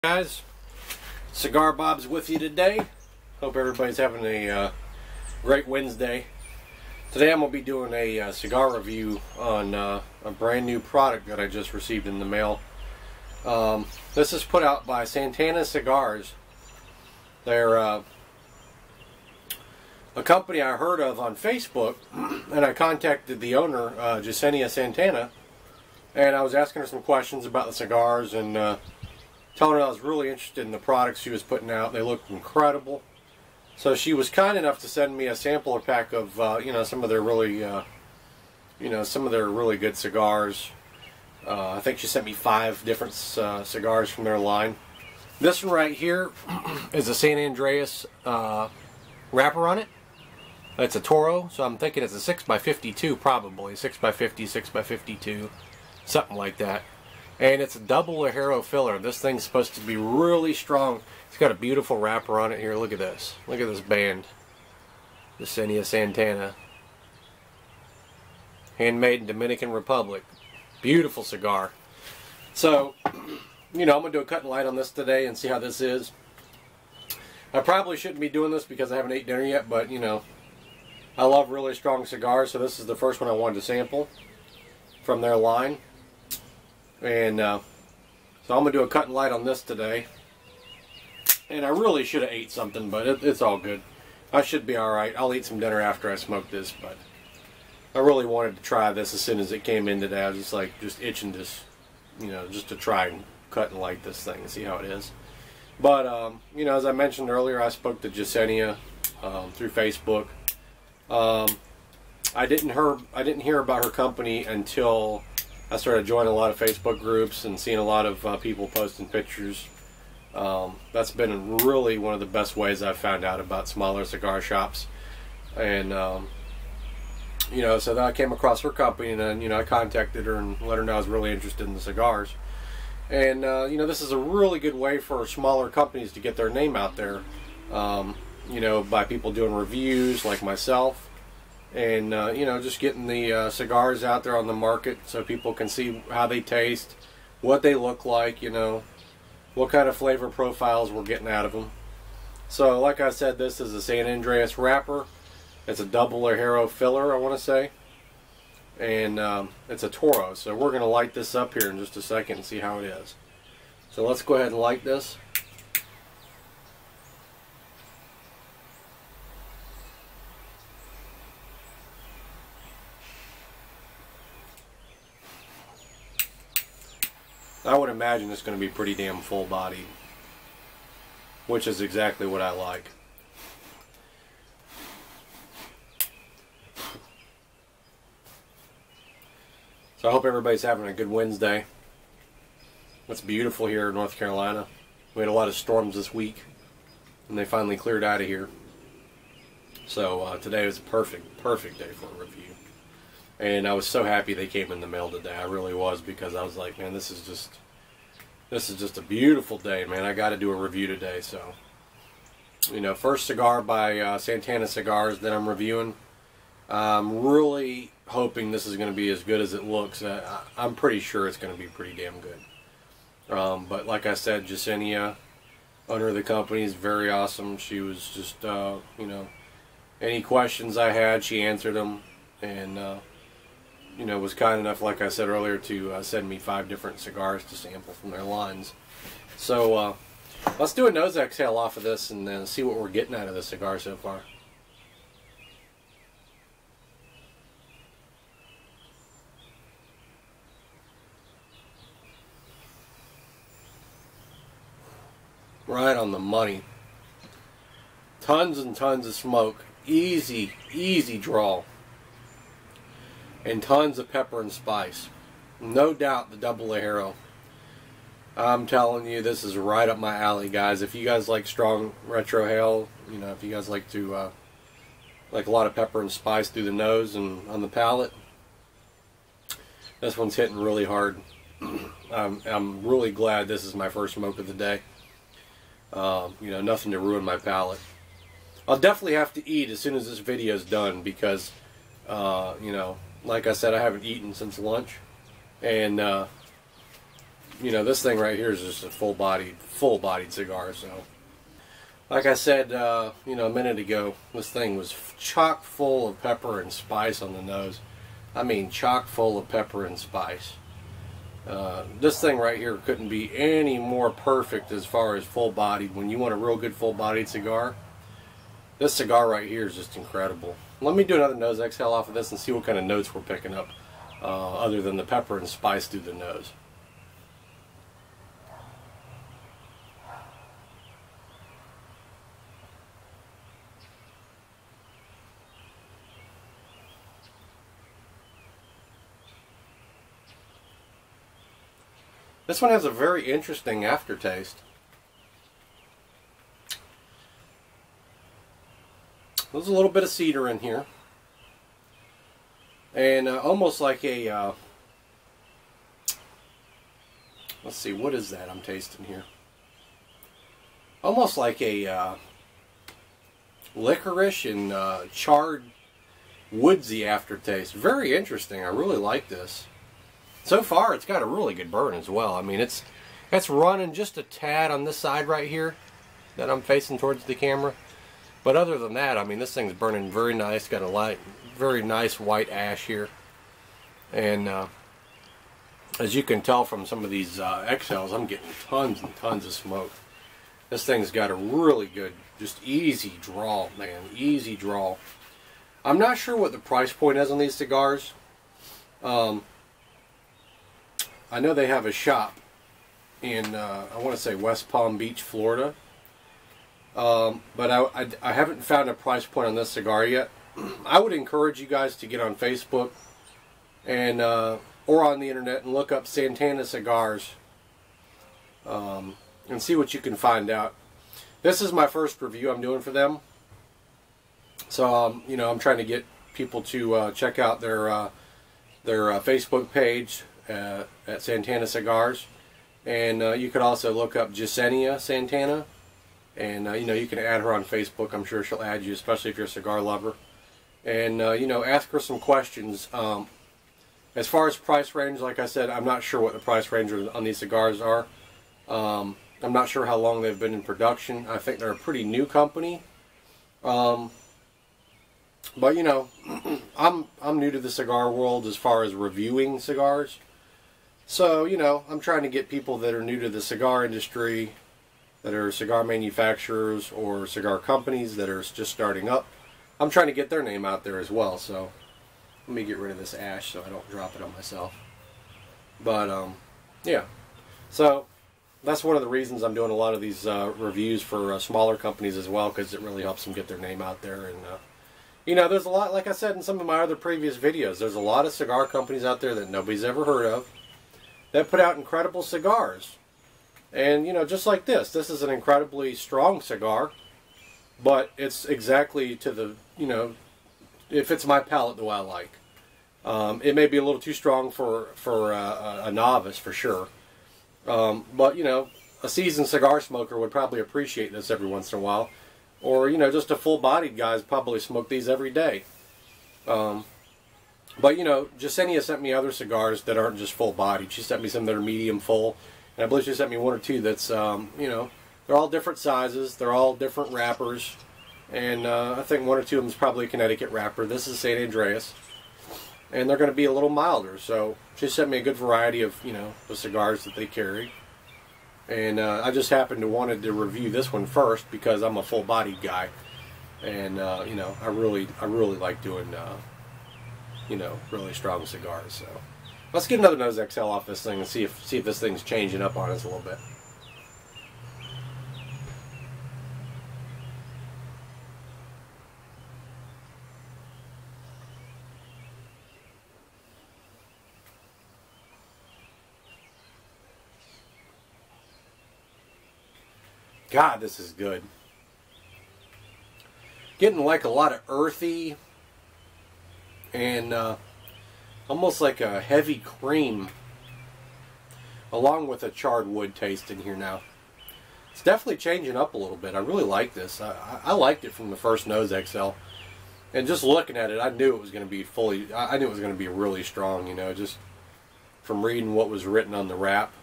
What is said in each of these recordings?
Guys, Cigar Bob's with you today. Hope everybody's having a great Wednesday. Today I'm going to be doing a cigar review on a brand new product that I just received in the mail. This is put out by Santana Cigars. They're a company I heard of on Facebook, and I contacted the owner, Yesenia Santana, and I was asking her some questions about the cigars and telling her I was really interested in the products she was putting out. They looked incredible. So she was kind enough to send me a sampler pack of some of their really good cigars. I think she sent me 5 different cigars from their line. This one right here is a San Andreas wrapper on it. It's a Toro, so I'm thinking it's a 6x52 probably. 6x50, 6x52, something like that. And it's a double Ligero filler. This thing's supposed to be really strong. It's got a beautiful wrapper on it here. Look at this. Look at this band. Yesenia Santana. Handmade in Dominican Republic. Beautiful cigar. So, I'm going to do a cut and light on this today and see how this is. I probably shouldn't be doing this because I haven't ate dinner yet, but, I love really strong cigars, so this is the first one I wanted to sample from their line. And so I'm going to do a cut and light on this today. And I really should have ate something, but it's all good. I should be alright. I'll eat some dinner after I smoke this, but I really wanted to try this as soon as it came in today. I was just itching just to try and cut and light this thing and see how it is. But, as I mentioned earlier, I spoke to Yesenia through Facebook. I didn't hear about her company until I started joining a lot of Facebook groups and seeing a lot of people posting pictures. That's been really one of the best ways I've found out about smaller cigar shops. And, so then I came across her company, and then, I contacted her and let her know I was really interested in the cigars. And, this is a really good way for smaller companies to get their name out there, by people doing reviews like myself. And, just getting the cigars out there on the market so people can see how they taste, what they look like, what kind of flavor profiles we're getting out of them. So, like I said, this is a San Andreas wrapper. It's a double Ligero filler, I want to say. And it's a Toro. So we're going to light this up here in just a second and see how it is. So let's go ahead and light this. I would imagine it's going to be pretty damn full-bodied, which is exactly what I like. So I hope everybody's having a good Wednesday. It's beautiful here in North Carolina. We had a lot of storms this week, and they finally cleared out of here. So today was a perfect day for a review. And I was so happy they came in the mail today. I really was, because I was like, man, this is just a beautiful day, man. I got to do a review today. So, first cigar by Santana Cigars that I'm reviewing. I'm really hoping this is going to be as good as it looks. I'm pretty sure it's going to be pretty damn good. But like I said, Yesenia, owner of the company, is very awesome. She was just, any questions I had, she answered them. And, was kind enough, like I said earlier, to send me 5 different cigars to sample from their lines. So, let's do a nose exhale off of this and then see what we're getting out of this cigar so far. Right on the money. Tons and tons of smoke. Easy draw. And tons of pepper and spice. No doubt the double Ligero. I'm telling you, this is right up my alley, guys. If you guys like strong retrohale, if you guys like to like a lot of pepper and spice through the nose and on the palate, this one's hitting really hard. I'm really glad this is my first smoke of the day. Nothing to ruin my palate. I'll definitely have to eat as soon as this video is done because, like I said, I haven't eaten since lunch. And you know, this thing right here is just a full-bodied cigar. So, like I said, you know, a minute ago, this thing was chock full of pepper and spice on the nose. I mean, chock full of pepper and spice. This thing right here couldn't be any more perfect as far as full-bodied. When you want a real good full-bodied cigar, this cigar right here is just incredible. Let me do another nose exhale off of this and see what kind of notes we're picking up, other than the pepper and spice through the nose. This one has a very interesting aftertaste. There's a little bit of cedar in here. And almost like a, let's see, what is that I'm tasting here? Almost like a licorice and charred woodsy aftertaste. Very interesting. I really like this. So far, it's got a really good burn as well. I mean, it's running just a tad on this side right here that I'm facing towards the camera. But other than that, I mean, this thing's burning very nice. Got a very nice white ash here. And as you can tell from some of these exhales, I'm getting tons and tons of smoke. This thing's got a really good, just easy draw, man. Easy draw. I'm not sure what the price point is on these cigars. I know they have a shop in, I want to say West Palm Beach, Florida. But I haven't found a price point on this cigar yet. I would encourage you guys to get on Facebook and or on the internet and look up Santana Cigars and see what you can find out. This is my first review I'm doing for them. So, you know, I'm trying to get people to check out their Facebook page at Santana Cigars, and you could also look up Yesenia Santana, and you know, you can add her on Facebook. I'm sure she'll add you, especially if you're a cigar lover, and you know, ask her some questions. As far as price range, like I said, I'm not sure what the price range on these cigars are. I'm not sure how long they've been in production. I think they're a pretty new company. But you know, I'm new to the cigar world as far as reviewing cigars. So, you know, I'm trying to get people that are new to the cigar industry, that are cigar manufacturers or cigar companies that are just starting up. I'm trying to get their name out there as well. So, let me get rid of this ash so I don't drop it on myself. But, yeah. So, that's one of the reasons I'm doing a lot of these reviews for smaller companies as well, because it really helps them get their name out there. And, you know, there's a lot, like I said in some of my other previous videos, there's a lot of cigar companies out there that nobody's ever heard of that put out incredible cigars. And, you know, just like this is an incredibly strong cigar, but it's exactly to the, you know, it fits my palate the way I like. It may be a little too strong for a novice, for sure. But, you know, a seasoned cigar smoker would probably appreciate this every once in a while. Or, you know, just a full-bodied guys probably smoke these every day. But, you know, Yesenia sent me other cigars that aren't just full-bodied. She sent me some that are medium full. And I believe she sent me one or two that's, you know, they're all different sizes. They're all different wrappers. And I think one or two of them is probably a Connecticut wrapper. This is St. Andreas. And they're going to be a little milder. So she sent me a good variety of, you know, the cigars that they carry. And I just happened to wanted to review this one first because I'm a full-bodied guy. And, you know, I really like doing, you know, really strong cigars. So let's get another nose exhale off this thing and see if this thing's changing up on us a little bit. God, this is good. Getting like a lot of earthy and almost like a heavy cream, along with a charred wood taste in here now. It's definitely changing up a little bit. I really like this. I liked it from the first nose exhale. And just looking at it, I knew it was going to be I knew it was going to be really strong, you know, just from reading what was written on the wrap.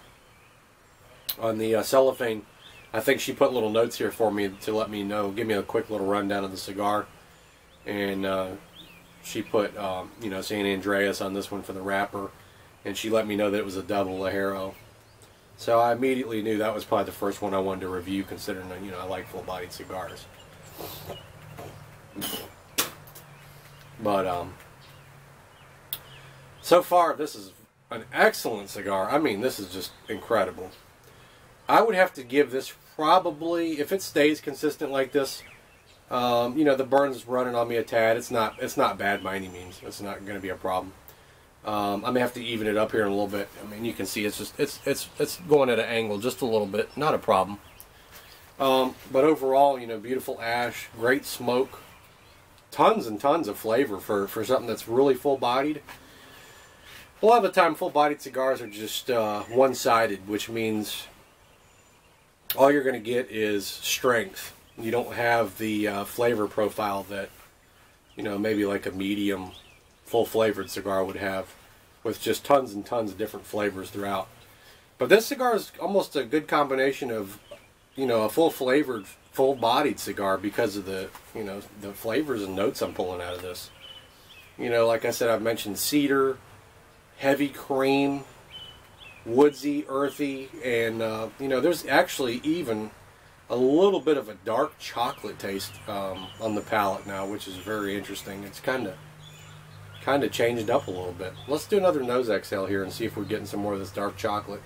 on the cellophane. I think she put little notes here for me to let me know, give me a quick little rundown of the cigar. And she put, you know, San Andreas on this one for the wrapper. And she let me know that it was a double Ligero. So I immediately knew that was probably the first one I wanted to review, considering, you know, I like full-bodied cigars. But, so far, this is an excellent cigar. I mean, this is just incredible. I would have to give this probably, if it stays consistent like this, you know, the burn's running on me a tad. It's not bad by any means. It's not going to be a problem. I may have to even it up here in a little bit. I mean, you can see it's just it's going at an angle just a little bit. Not a problem. But overall, you know, beautiful ash, great smoke, tons and tons of flavor for something that's really full-bodied. A lot of the time, full-bodied cigars are just one-sided, which means all you're going to get is strength. You don't have the flavor profile that, you know, maybe like a medium, full-flavored cigar would have, with just tons and tons of different flavors throughout. But this cigar is almost a good combination of, you know, a full-flavored, full-bodied cigar because of the, you know, the flavors and notes I'm pulling out of this. You know, like I said, I've mentioned cedar, heavy cream, woodsy, earthy, and you know, there's actually even a little bit of a dark chocolate taste on the palate now, which is very interesting. It's kind of changed up a little bit. Let's do another nose exhale here and see if we're getting some more of this dark chocolate.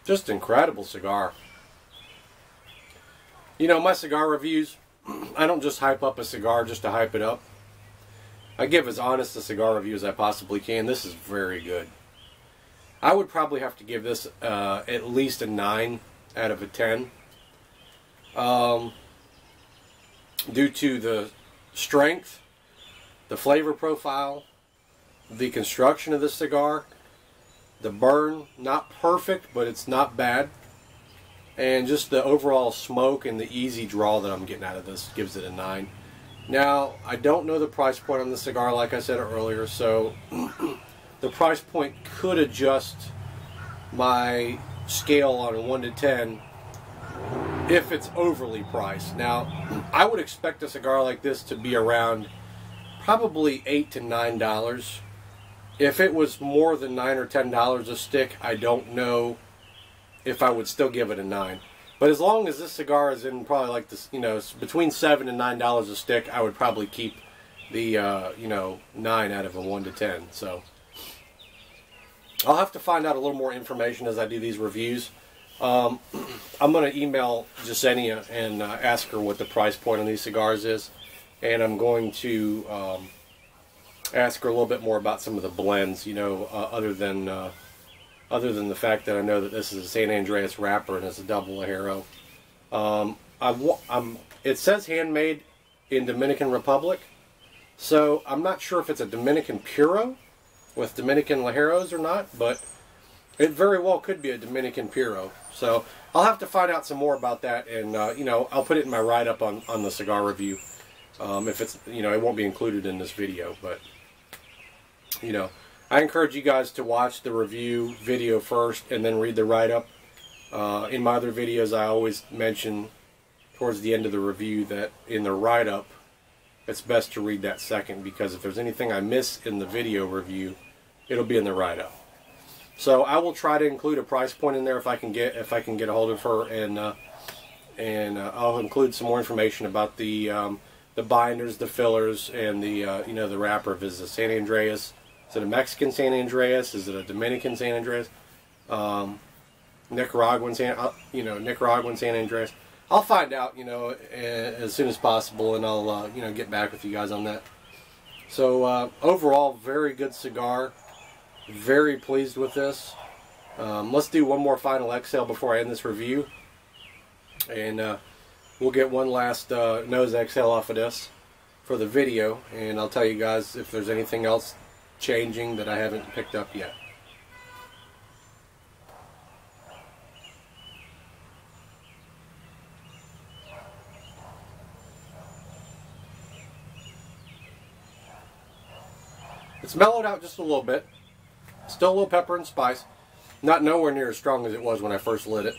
Just incredible cigar. You know, my cigar reviews, I don't just hype up a cigar just to hype it up. I give as honest a cigar review as I possibly can. This is very good. I would probably have to give this at least a 9 out of a 10. Due to the strength, the flavor profile, the construction of the cigar, the burn, not perfect, but it's not bad. And just the overall smoke and the easy draw that I'm getting out of this gives it a 9. Now, I don't know the price point on the cigar, like I said earlier, so the price point could adjust my scale on a 1 to 10 if it's overly priced. Now, I would expect a cigar like this to be around probably $8 to $9. If it was more than $9 or $10 a stick, I don't know if I would still give it a 9. But as long as this cigar is in probably like this, you know, between $7 and $9 a stick, I would probably keep the, you know, 9 out of a 1 to 10. So I'll have to find out a little more information as I do these reviews. I'm going to email Jasenia and ask her what the price point on these cigars is. And I'm going to ask her a little bit more about some of the blends, you know, other than the fact that I know that this is a San Andreas wrapper and it's a double Ligero. It says handmade in Dominican Republic, so I'm not sure if it's a Dominican Puro with Dominican Ligeros or not, but it very well could be a Dominican Puro. So I'll have to find out some more about that, and you know, I'll put it in my write-up on the cigar review. If it's, you know, it won't be included in this video, but you know, I encourage you guys to watch the review video first and then read the write-up. In my other videos, I always mention towards the end of the review that in the write-up, it's best to read that second, because if there's anything I miss in the video review, it'll be in the write-up. So I will try to include a price point in there if I can get a hold of her, and I'll include some more information about the binders, the fillers, and the you know, the wrapper. If it's a San Andreas. Is it a Mexican San Andreas? Is it a Dominican San Andreas? Nicaraguan San Andreas. I'll find out, you know, as soon as possible, and I'll you know, get back with you guys on that. So overall, very good cigar. Very pleased with this. Let's do one more final exhale before I end this review, and we'll get one last nose exhale off of this for the video, and I'll tell you guys if there's anything else changing that I haven't picked up yet. It's mellowed out just a little bit. Still a little pepper and spice. Not nowhere near as strong as it was when I first lit it.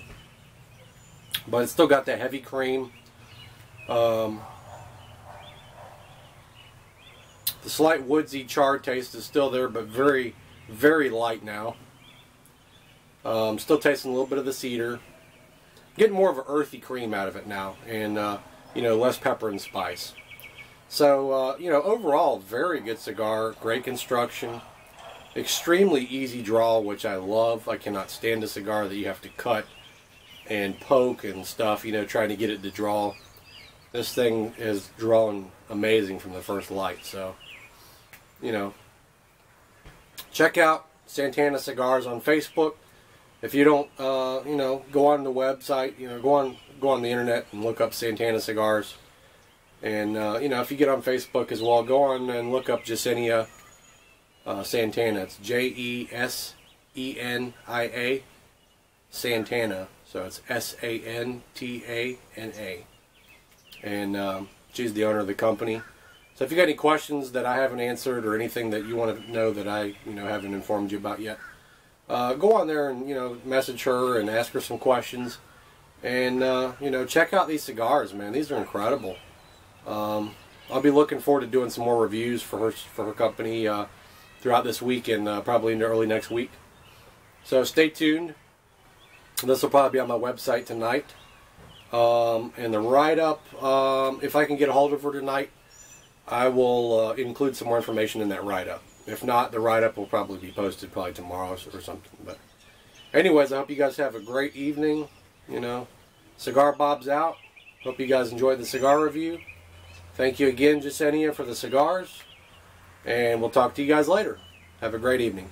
But it's still got that heavy cream. The slight woodsy charred taste is still there, but very, very light now. Still tasting a little bit of the cedar. Getting more of an earthy cream out of it now, and you know, less pepper and spice. So you know, overall, very good cigar. Great construction. Extremely easy draw, which I love. I cannot stand a cigar that you have to cut and poke and stuff, you know, trying to get it to draw. This thing is drawing amazing from the first light. So, you know, check out Santana Cigars on Facebook. If you don't, you know, go on the website, you know, go on the internet and look up Santana Cigars. And, you know, if you get on Facebook as well, go on and look up Yesenia Santana. It's Jesenia, Santana. So it's Santana. And she's the owner of the company. So if you got any questions that I haven't answered or anything that you want to know that I, you know, haven't informed you about yet, go on there and, you know, message her and ask her some questions. And, you know, check out these cigars, man. These are incredible. I'll be looking forward to doing some more reviews for her company throughout this week and probably into early next week. So stay tuned. This will probably be on my website tonight. And the write-up, if I can get a hold of her tonight, I will include some more information in that write-up. If not, the write-up will probably be posted probably tomorrow or something. But anyways, I hope you guys have a great evening. You know, Cigar Bob's out. Hope you guys enjoyed the cigar review. Thank you again, Yesenia, for the cigars. And we'll talk to you guys later. Have a great evening.